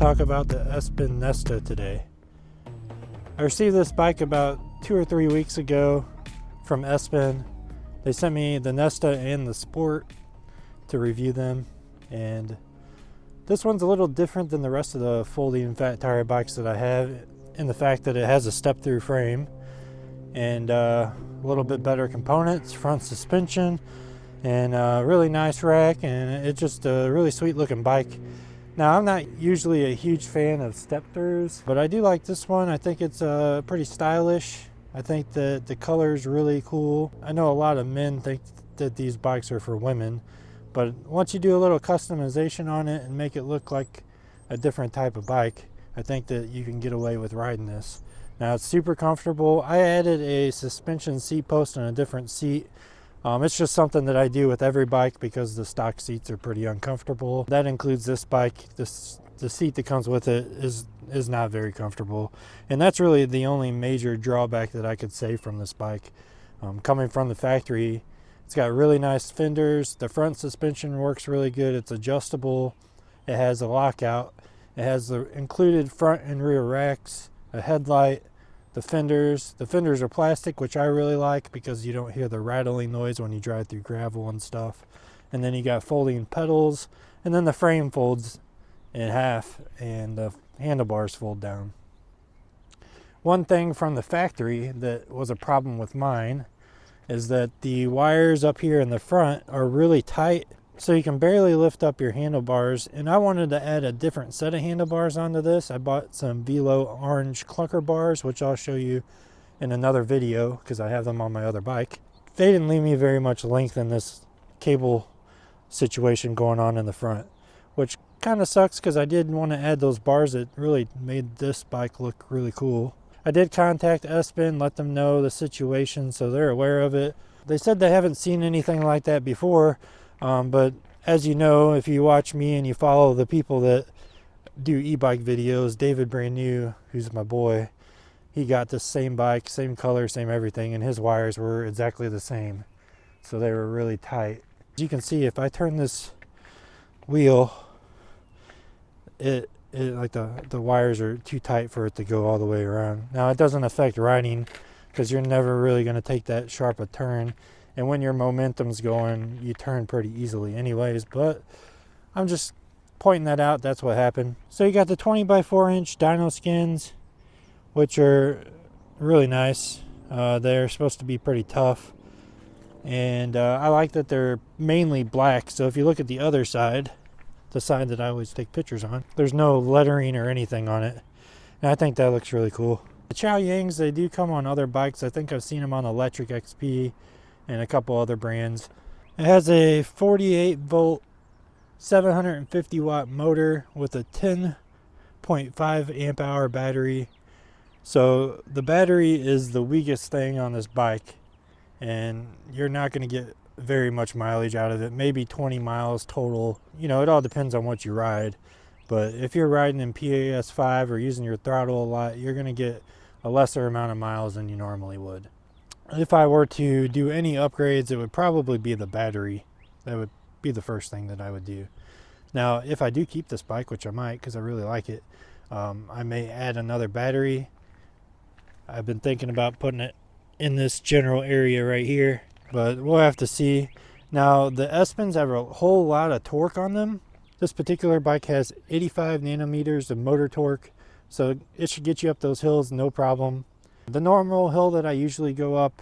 talk about the Espin Nesta today. I received this bike about 2 or 3 weeks ago from Espin. They sent me the Nesta and the Sport to review them, and this one's a little different than the rest of the Folding Fat Tire bikes that I have in the fact that it has a step-through frame and a little bit better components, front suspension, and a really nice rack, and it's just a really sweet looking bike. Now, I'm not usually a huge fan of step-throughs, but I do like this one. I think it's pretty stylish. I think that the color is really cool. I know a lot of men think that these bikes are for women, but once you do a little customization on it and make it look like a different type of bike, I think that you can get away with riding this. Now, it's super comfortable. I added a suspension seat post and a different seat. It's just something that I do with every bike because the stock seats are pretty uncomfortable. That includes this bike. The seat that comes with it is not very comfortable. And that's really the only major drawback that I could say from this bike. Coming from the factory, it's got really nice fenders. The front suspension works really good. It's adjustable. It has a lockout. It has the included front and rear racks, a headlight. The fenders are plastic, which I really like because you don't hear the rattling noise when you drive through gravel and stuff. And then you got folding pedals, and then the frame folds in half and the handlebars fold down. One thing from the factory that was a problem with mine is that the wires up here in the front are really tight, so you can barely lift up your handlebars. And I wanted to add a different set of handlebars onto this. I bought some Velo orange clunker bars, which I'll show you in another video because I have them on my other bike. They didn't leave me very much length in this cable situation going on in the front, which kind of sucks because I did want to add those bars that really made this bike look really cool. I did contact Espin, let them know the situation so they're aware of it. They said they haven't seen anything like that before. But as you know, if you watch me and you follow the people that do e-bike videos, David Brand New, who's my boy, he got this same bike, same color, same everything, and his wires were exactly the same. So they were really tight. As you can see, if I turn this wheel, it like the wires are too tight for it to go all the way around. Now, it doesn't affect riding because you're never really going to take that sharp a turn. And when your momentum's going, you turn pretty easily anyways, but I'm just pointing that out. That's what happened. So you got the 20x4 inch dyno skins, which are really nice. They're supposed to be pretty tough. And I like that they're mainly black. So if you look at the other side, the side that I always take pictures on, there's no lettering or anything on it. And I think that looks really cool. The Chow Yangs, they do come on other bikes. I think I've seen them on Electric XP and a couple other brands. It has a 48 volt 750 watt motor with a 10.5 amp hour battery. So the battery is the weakest thing on this bike, and you're not going to get very much mileage out of it, maybe 20 miles total. You know, it all depends on what you ride, but if you're riding in PAS5 or using your throttle a lot, you're going to get a lesser amount of miles than you normally would. If I were to do any upgrades, it would probably be the battery. That would be the first thing that I would do. Now, if I do keep this bike, which I might because I really like it, I may add another battery. I've been thinking about putting it in this general area right here, but we'll have to see. Now, the Espins have a whole lot of torque on them. This particular bike has 85 nanometers of motor torque, so it should get you up those hills no problem. The normal hill that I usually go up,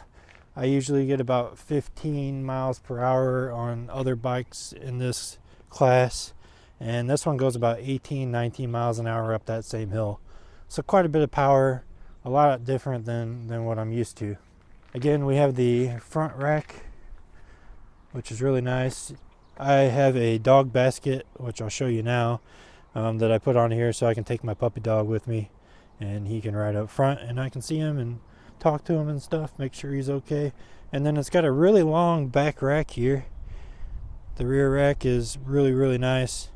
I usually get about 15 miles per hour on other bikes in this class. And this one goes about 18, 19 miles an hour up that same hill. So quite a bit of power, a lot different than what I'm used to. Again, we have the front rack, which is really nice. I have a dog basket, which I'll show you now, that I put on here so I can take my puppy dog with me. And he can ride up front and I can see him and talk to him and stuff, make sure he's okay. And then it's got a really long back rack here. The rear rack is really, really nice.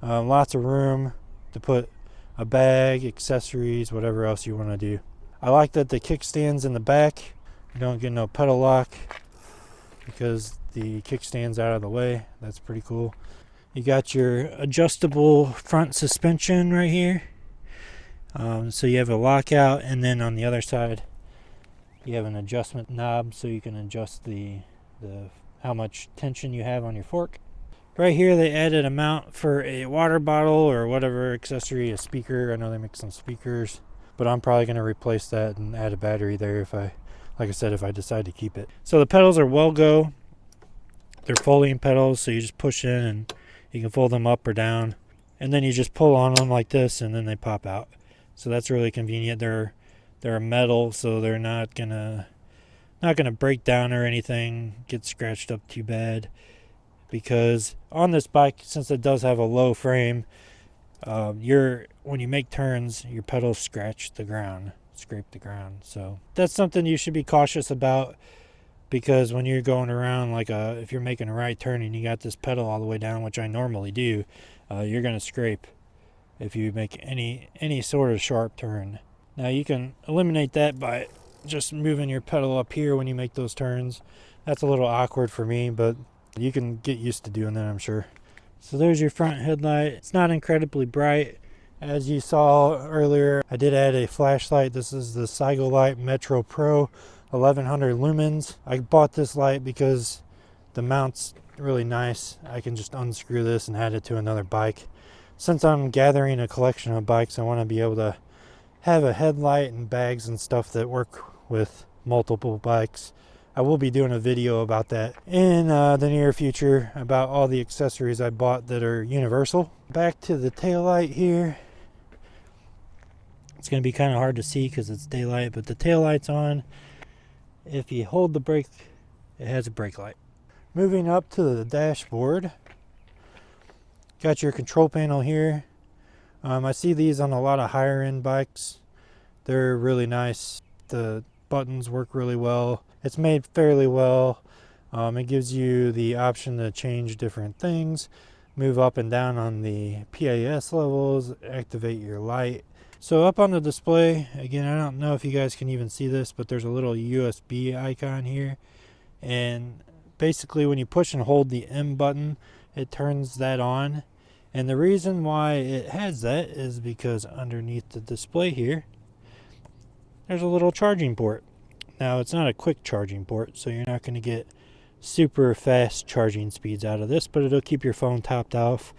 Lots of room to put a bag, accessories, whatever else you want to do. I like that the kickstand's in the back. You don't get no pedal lock because the kickstand's out of the way. That's pretty cool. You got your adjustable front suspension right here. So you have a lockout, and then on the other side you have an adjustment knob so you can adjust the how much tension you have on your fork. Right here they added a mount for a water bottle or whatever accessory, a speaker. I know they make some speakers, but I'm probably going to replace that and add a battery there if I decide to keep it. So the pedals are well go. They're folding pedals, so you just push in and you can fold them up or down, and then you just pull on them like this and then they pop out. So that's really convenient. They're metal, so they're not gonna break down or anything, get scratched up too bad. Because on this bike, since it does have a low frame, when you make turns, your pedals scrape the ground. So that's something you should be cautious about, because when you're going around, if you're making a right turn and you got this pedal all the way down, which I normally do, you're gonna scrape if you make any sort of sharp turn. Now you can eliminate that by just moving your pedal up here when you make those turns. That's a little awkward for me, but you can get used to doing that, I'm sure. So there's your front headlight. It's not incredibly bright. As you saw earlier, I did add a flashlight. This is the Sigolite Metro Pro 1100 lumens. I bought this light because the mount's really nice. I can just unscrew this and add it to another bike. Since I'm gathering a collection of bikes, I want to be able to have a headlight and bags and stuff that work with multiple bikes. I will be doing a video about that in the near future, about all the accessories I bought that are universal. Back to the taillight here. It's going to be kind of hard to see because it's daylight, but the taillight's on. If you hold the brake, it has a brake light. Moving up to the dashboard. Got your control panel here. I see these on a lot of higher end bikes. They're really nice. The buttons work really well. It's made fairly well. It gives you the option to change different things, move up and down on the PAS levels, activate your light. So up on the display, again, I don't know if you guys can even see this, but there's a little USB icon here. And basically when you push and hold the M button, it turns that on. And the reason why it has that is because underneath the display here, there's a little charging port. Now, it's not a quick charging port, so you're not going to get super fast charging speeds out of this, but it'll keep your phone topped off.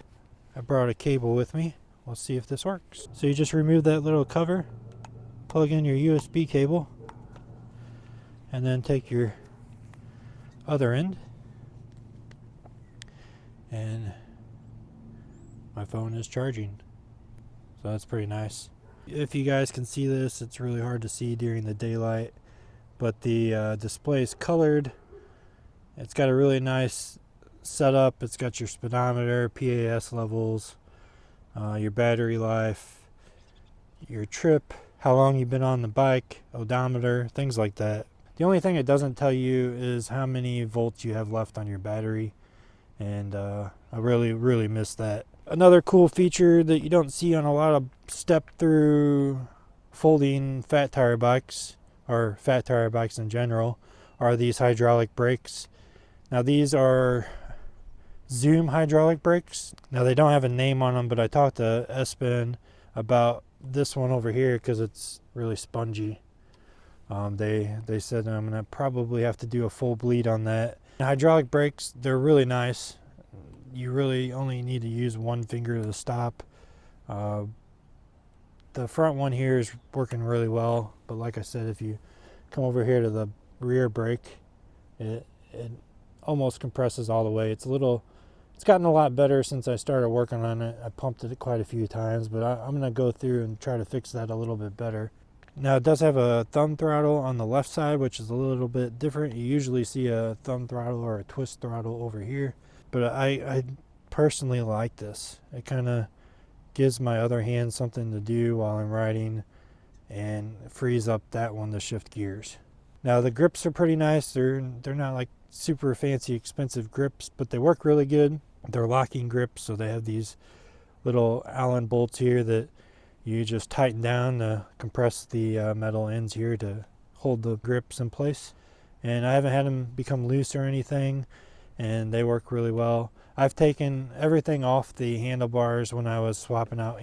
I brought a cable with me. We'll see if this works. So you just remove that little cover, plug in your USB cable, and then take your other end, and my phone is charging. So that's pretty nice. If you guys can see this, it's really hard to see during the daylight, but the display is colored. It's got a really nice setup. It's got your speedometer, PAS levels, your battery life, your trip, how long you've been on the bike, odometer, things like that. The only thing it doesn't tell you is how many volts you have left on your battery, and I really miss that. Another cool feature that you don't see on a lot of step-through folding fat tire bikes, or fat tire bikes in general, are these hydraulic brakes. Now these are Zoom hydraulic brakes. Now they don't have a name on them, but I talked to Espin about this one over here because it's really spongy. They said I'm gonna probably have to do a full bleed on that. Hydraulic brakes, they're really nice. You really only need to use one finger to stop. The front one here is working really well, but like I said, if you come over here to the rear brake, it almost compresses all the way. It's gotten a lot better since I started working on it. I pumped it quite a few times, but I'm gonna go through and try to fix that a little bit better. Now it does have a thumb throttle on the left side, which is a little bit different. You usually see a thumb throttle or a twist throttle over here, but I personally like this. It kind of gives my other hand something to do while I'm riding, and frees up that one to shift gears. Now the grips are pretty nice. They're not like super fancy expensive grips, but they work really good. They're locking grips, so they have these little Allen bolts here that you just tighten down to compress the metal ends here to hold the grips in place. And I haven't had them become loose or anything. and they work really well. I've taken everything off the handlebars when I was swapping out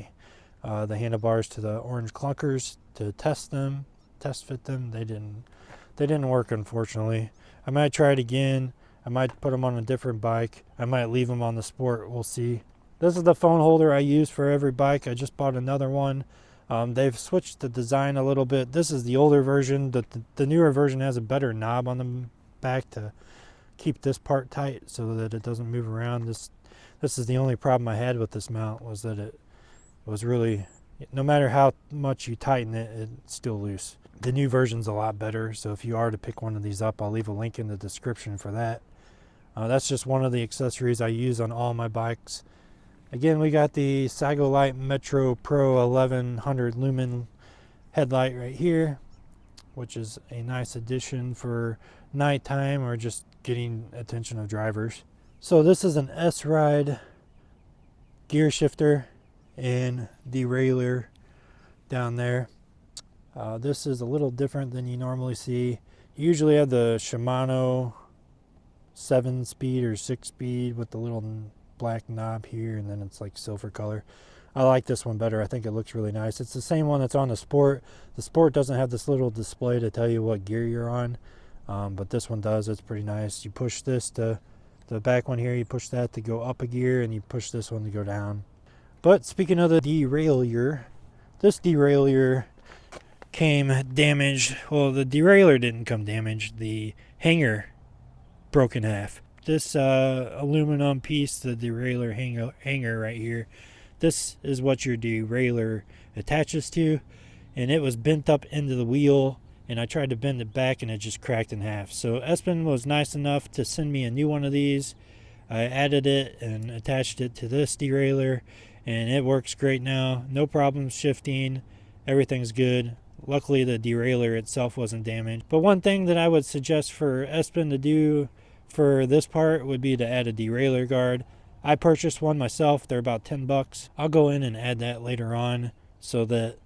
the handlebars to the orange clunkers to test fit them. They didn't work, unfortunately. I might try it again. I might put them on a different bike. I might leave them on the Sport. We'll see. This is the phone holder I use for every bike. I just bought another one. They've switched the design a little bit. This is the older version. The newer version has a better knob on the back to keep this part tight so that it doesn't move around. This is the only problem I had with this mount, was that it was really, no matter how much you tighten it, it's still loose. The new version's a lot better, so if you are to pick one of these up, I'll leave a link in the description for that. That's just one of the accessories I use on all my bikes. Again, we got the Sagolite Metro Pro 1100 lumen headlight right here, which is a nice addition for nighttime or just getting attention of drivers. So this is an S-Ride gear shifter and derailleur down there. This is a little different than you normally see. You usually have the Shimano 7-speed or 6-speed with the little black knob here, and then it's like silver color. I like this one better. I think it looks really nice. It's the same one that's on the Sport. The Sport doesn't have this little display to tell you what gear you're on, but this one does. It's pretty nice. You push this to the back one here, you push that to go up a gear, and you push this one to go down. But speaking of the derailleur, this derailleur came damaged. Well, the derailleur didn't come damaged. The hanger broke in half. This aluminum piece, the derailleur hanger right here, this is what your derailleur attaches to, and it was bent up into the wheel, and I tried to bend it back and it just cracked in half. So Espin was nice enough to send me a new one of these. I added it and attached it to this derailleur, and it works great now. No problems shifting. Everything's good. Luckily, the derailleur itself wasn't damaged. But one thing that I would suggest for Espin to do for this part would be to add a derailleur guard. I purchased one myself. They're about $10. I'll go in and add that later on so that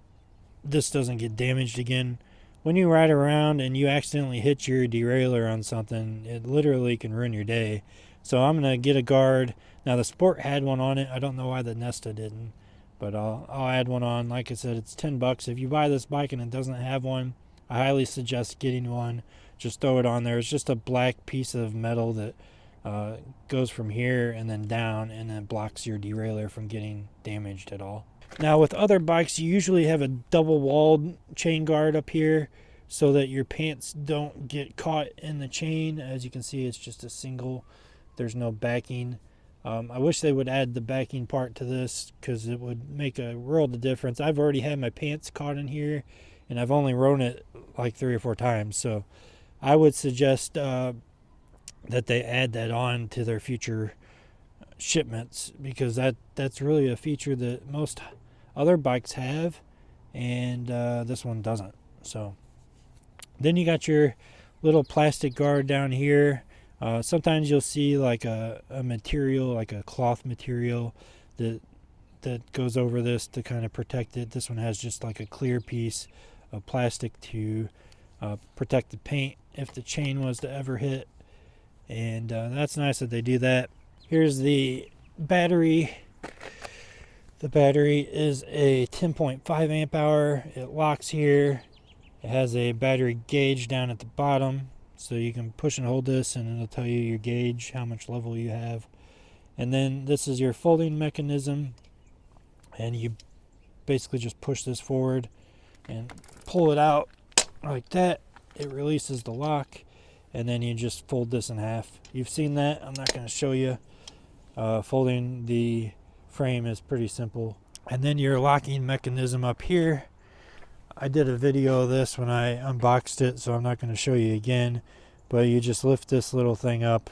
this doesn't get damaged again. When you ride around and you accidentally hit your derailleur on something, it literally can ruin your day. So I'm going to get a guard. Now the Sport had one on it. I don't know why the Nesta didn't, but I'll add one on. Like I said, it's $10. If you buy this bike and it doesn't have one, I highly suggest getting one. Just throw it on there. It's just a black piece of metal that goes from here and then down, and then blocks your derailleur from getting damaged at all. Now with other bikes, you usually have a double-walled chain guard up here so that your pants don't get caught in the chain. As you can see, it's just a single. There's no backing. I wish they would add the backing part to this, because it would make a world of difference. I've already had my pants caught in here, and I've only rode it like 3 or 4 times. So I would suggest that they add that on to their future shipments, because that's really a feature that most other bikes have, and this one doesn't. So then you got your little plastic guard down here. Sometimes you'll see like a material, like a cloth material that goes over this to kind of protect it. This one has just like a clear piece of plastic to protect the paint if the chain was to ever hit, and that's nice that they do that. Here's the battery. The battery is a 10.5 amp hour. It locks here. It has a battery gauge down at the bottom, so you can push and hold this and it'll tell you your gauge, how much level you have. And then this is your folding mechanism, and you basically just push this forward and pull it out like that. It releases the lock, and then you just fold this in half. You've seen that. I'm not going to show you. Folding the frame is pretty simple. And then your locking mechanism up here. I did a video of this when I unboxed it, so I'm not going to show you again, but you just lift this little thing up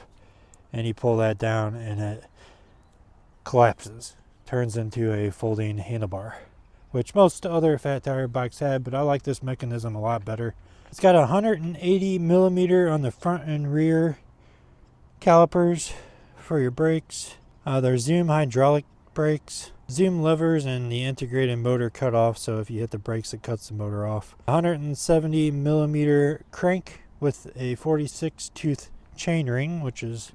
and you pull that down and it collapses, turns into a folding handlebar, which most other Fat Tire bikes have, but I like this mechanism a lot better. It's got 180 millimeter on the front and rear calipers for your brakes. There's Zoom hydraulic brakes, Zoom levers, and the integrated motor cutoff, so if you hit the brakes it cuts the motor off. 170 millimeter crank with a 46 tooth chain ring, which is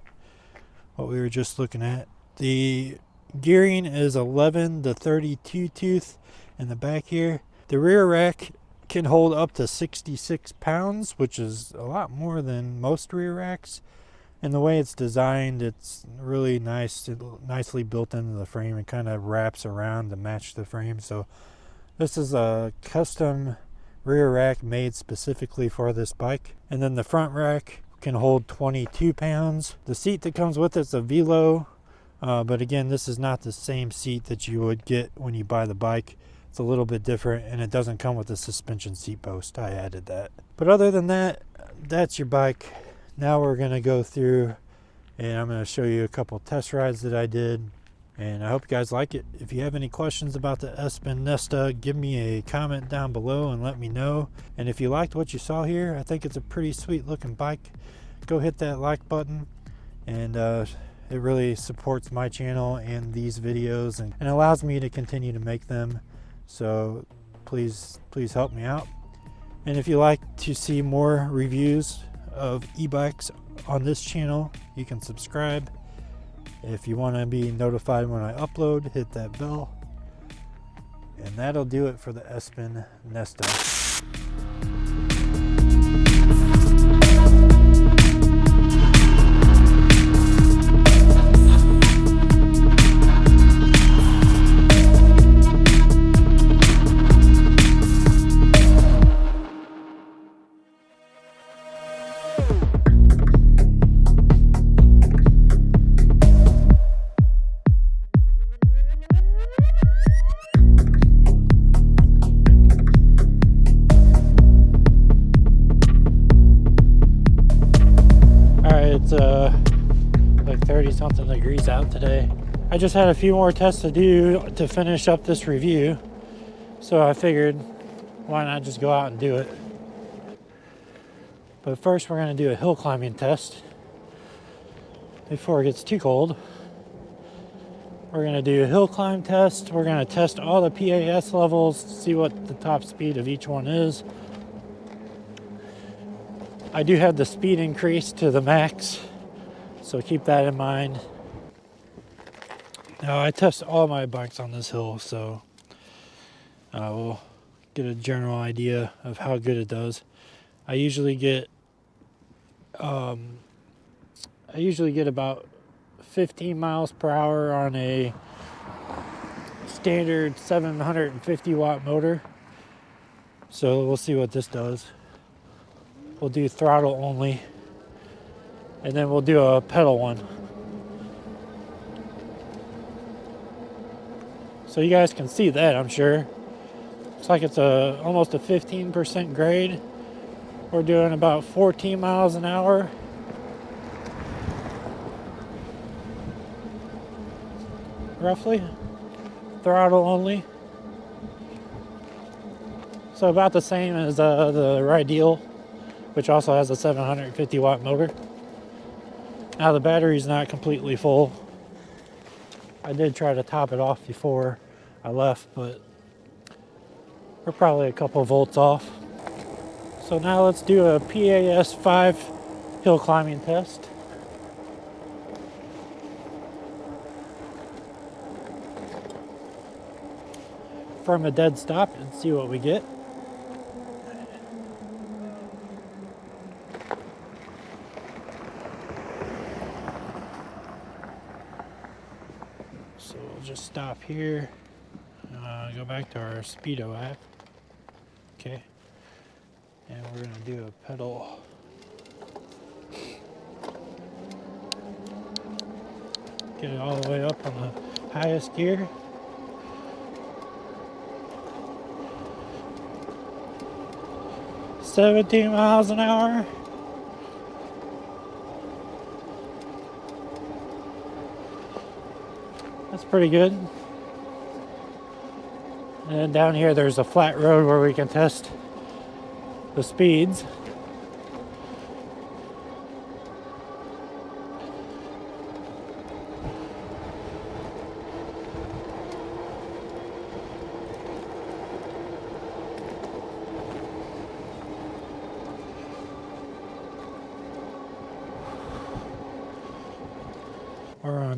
what we were just looking at. The gearing is 11 to 32 tooth in the back here. The rear rack can hold up to 66 pounds, which is a lot more than most rear racks. And the way it's designed, it's really nicely built into the frame. It kind of wraps around to match the frame. So this is a custom rear rack made specifically for this bike. And then the front rack can hold 22 pounds. The seat that comes with it's a Velo, but again, this is not the same seat that you would get when you buy the bike. It's a little bit different, and it doesn't come with a suspension seat post. I added that. But other than that, that's your bike. Now we're going to go through and I'm going to show you a couple test rides that I did, and I hope you guys like it. If you have any questions about the Espin Nesta, give me a comment down below and let me know. And if you liked what you saw here, I think it's a pretty sweet looking bike. Go hit that like button, and it really supports my channel and these videos and allows me to continue to make them. So please help me out. And if you like to see more reviews of e-bikes on this channel, you can subscribe. If you want to be notified when I upload, hit that bell. And that'll do it for the Espin Nesta. It's like 30 something degrees out today. I just had a few more tests to do to finish up this review, so I figured why not just go out and do it. But first we're going to do a hill climbing test before it gets too cold. We're going to do a hill climb test. We're going to test all the PAS levels, see what the top speed of each one is. I do have the speed increase to the max, so keep that in mind. Now I test all my bikes on this hill, so we'll get a general idea of how good it does. I usually get about 15 miles per hour on a standard 750 watt motor, so we'll see what this does. We'll do throttle only, and then we'll do a pedal one. So you guys can see that, I'm sure. Looks like it's almost a 15% grade. We're doing about 14 miles an hour. Roughly. Throttle only. So about the same as the Rideal, which also has a 750 watt motor. Now the battery's not completely full. I did try to top it off before I left, but we're probably a couple volts off. So now let's do a PAS 5 hill climbing test. From a dead stop and see what we get. So we'll just stop here, go back to our Speedo app. Okay, and we're gonna do a pedal. Get it all the way up on the highest gear. "17 miles an hour. That's pretty good. And then down here there's a flat road where we can test the speeds.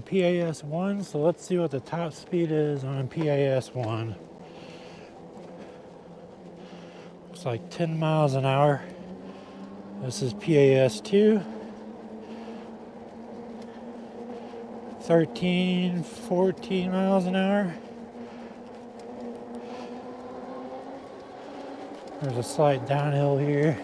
on PAS 1, so let's see what the top speed is on PAS 1. Looks like 10 miles an hour. This is PAS 2. 13, 14 miles an hour. There's a slight downhill here.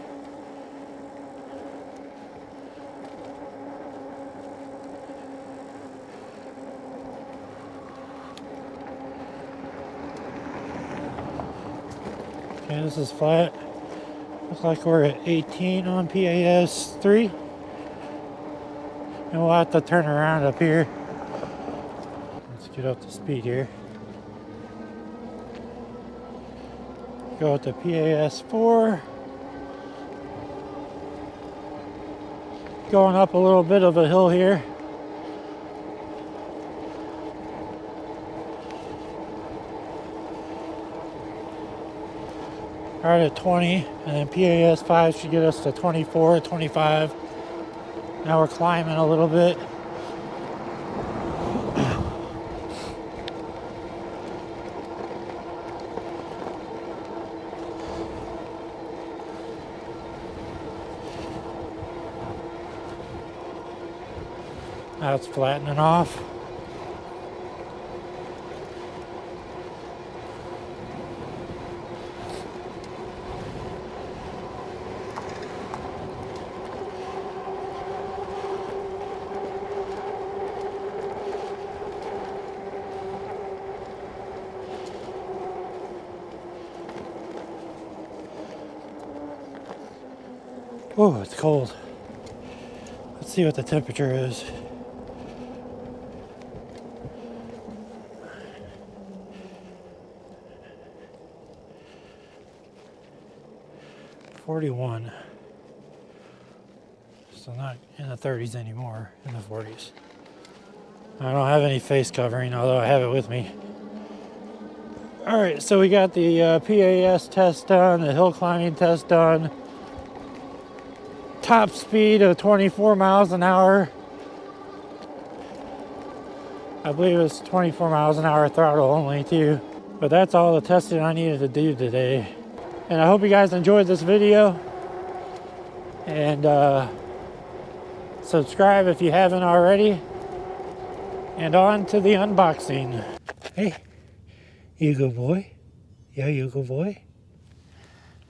Okay, this is flat. Looks like we're at 18 on PAS 3. And we'll have to turn around up here. Let's get up to speed here. Go to PAS 4. Going up a little bit of a hill here. Right at 20, and then PAS 5 should get us to 24, 25. Now we're climbing a little bit. Now it's flattening off. Oh, it's cold. Let's see what the temperature is. .41. So not in the 30s anymore, in the 40s. I don't have any face covering, although I have it with me. Alright, so we got the PAS test done, the hill climbing test done. Top speed of 24 miles an hour. I believe it's 24 miles an hour throttle only too. But that's all the testing I needed to do today. And I hope you guys enjoyed this video. And subscribe if you haven't already. And on to the unboxing. Hey, you good boy? Yeah, you good boy?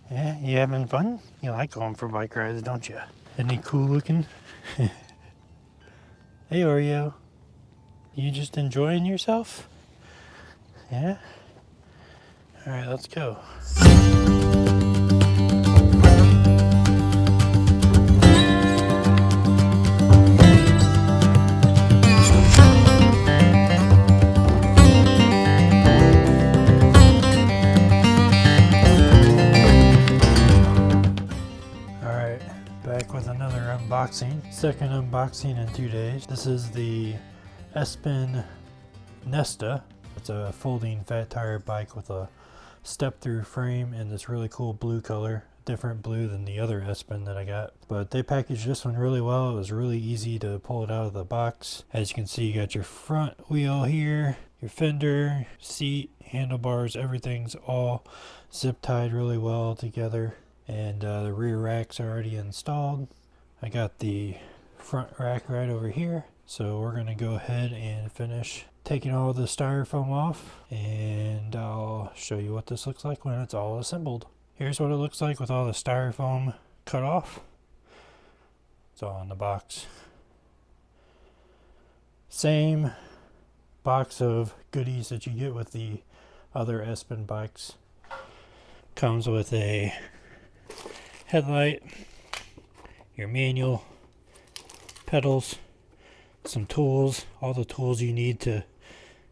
Yeah, you having fun? You like going for bike rides, don't you? Isn't he cool looking? Hey, Oreo. You just enjoying yourself? Yeah? Alright, let's go. Back with another unboxing. Second unboxing in 2 days. This is the Espin Nesta. It's a folding fat tire bike with a step-through frame in this really cool blue color. Different blue than the other Espin that I got. But they packaged this one really well. It was really easy to pull it out of the box. As you can see, you got your front wheel here, your fender, seat, handlebars, everything's all zip tied really well together. And the rear rack's already installed. I got the front rack right over here. So we're gonna go ahead and finish taking all the styrofoam off, and I'll show you what this looks like when it's all assembled. Here's what it looks like with all the styrofoam cut off. It's all in the box. Same box of goodies that you get with the other Espin bikes. Comes with a headlight, your manual, pedals, some tools, all the tools you need to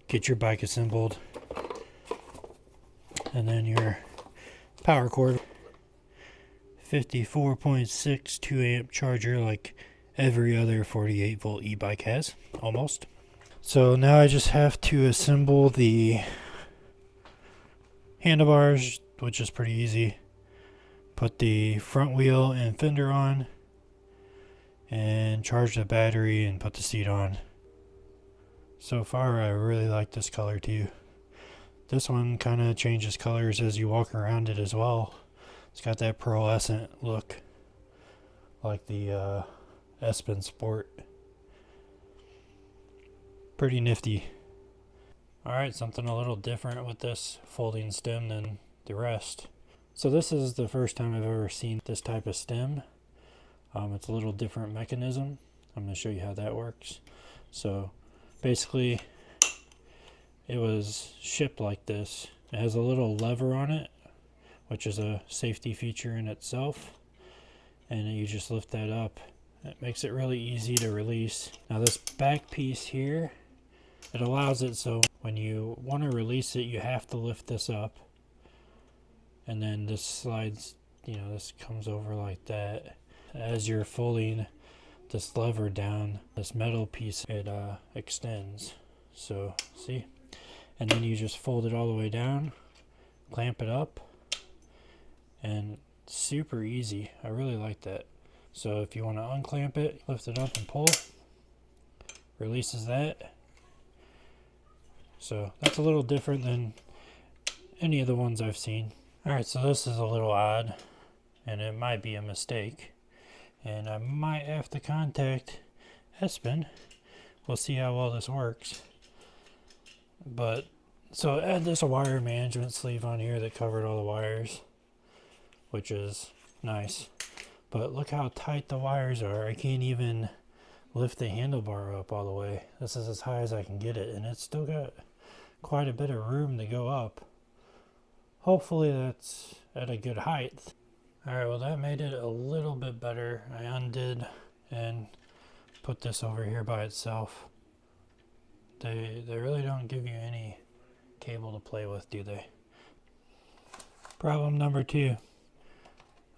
get your bike assembled, and then your power cord, 54.6 2 amp charger like every other 48 volt e-bike has, almost. So now I just have to assemble the handlebars, which is pretty easy. Put the front wheel and fender on, and charge the battery and put the seat on. So far I really like this color too. This one kind of changes colors as you walk around it as well. It's got that pearlescent look like the Espin Sport. Pretty nifty. Alright, something a little different with this folding stem than the rest. So this is the first time I've ever seen this type of stem. It's a little different mechanism. I'm going to show you how that works. So basically it was shipped like this. It has a little lever on it, which is a safety feature in itself, and you just lift that up. It makes it really easy to release. Now this back piece here, it allows it so when you want to release it, you have to lift this up, and then this slides, this comes over like that. As you're folding this lever down, this metal piece, it extends. So see, and then you just fold it all the way down, clamp it up, and super easy. I really like that. So if you want to unclamp it, lift it up and pull, releases that. So that's a little different than any of the ones I've seen. Alright, so this is a little odd, and it might be a mistake, and I might have to contact Espin. We'll see how well this works. But so I had this wire management sleeve on here that covered all the wires, which is nice. But look how tight the wires are. I can't even lift the handlebar up all the way. This is as high as I can get it, and it's still got quite a bit of room to go up. Hopefully that's at a good height. Alright, well that made it a little bit better. I undid and put this over here by itself. They really don't give you any cable to play with, do they? Problem number 2.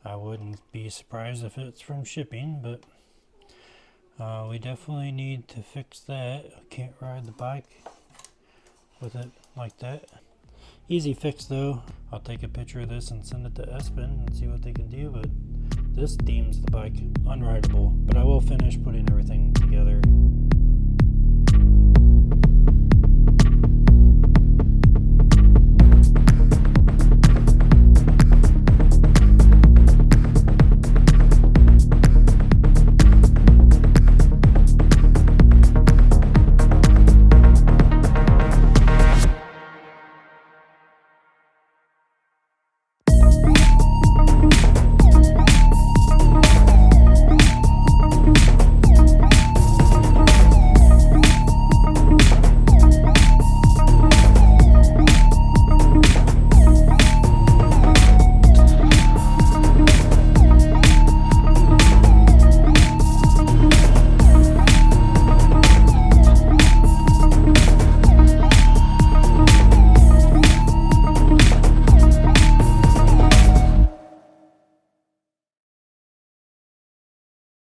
I wouldn't be surprised if it's from shipping, but we definitely need to fix that. I can't ride the bike with it like that. Easy fix though. I'll take a picture of this and send it to Espin and see what they can do, but this deems the bike unrideable, but I will finish putting everything together.